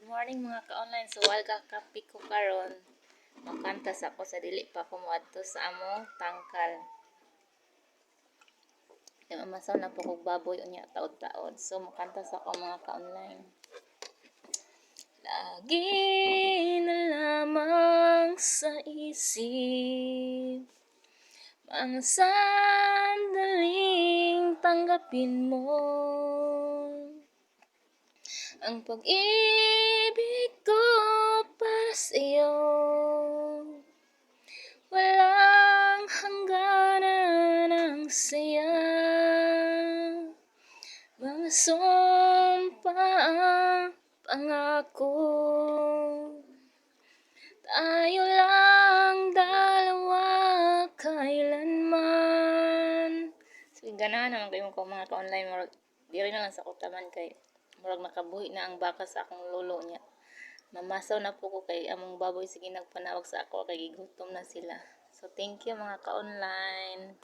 Good morning mga ka-online. So while kakapi ko karon, makanta sa ako sa dili pa ko moadto sa among tangkal. Kaya mamasaw na po kog baboy unya taod-taod. So makanta sa ako mga ka-online. Lagi na lamang sa isip mga sandaling tanggapin mo ang pag-ibig ko para sa'yo. Walang hangganan ang saya, mga sumpang pangako. Tayo lang dalawa kailanman. So, ganahan naman kayo ko mga ka-online. Di rin na lang sa kutaman kay murag nakabuhi na ang baka sa akong lolo niya. Mamasaw na po ko kay among baboy sige nagpanawag sa ako kay gigutom na sila. So thank you mga ka-online.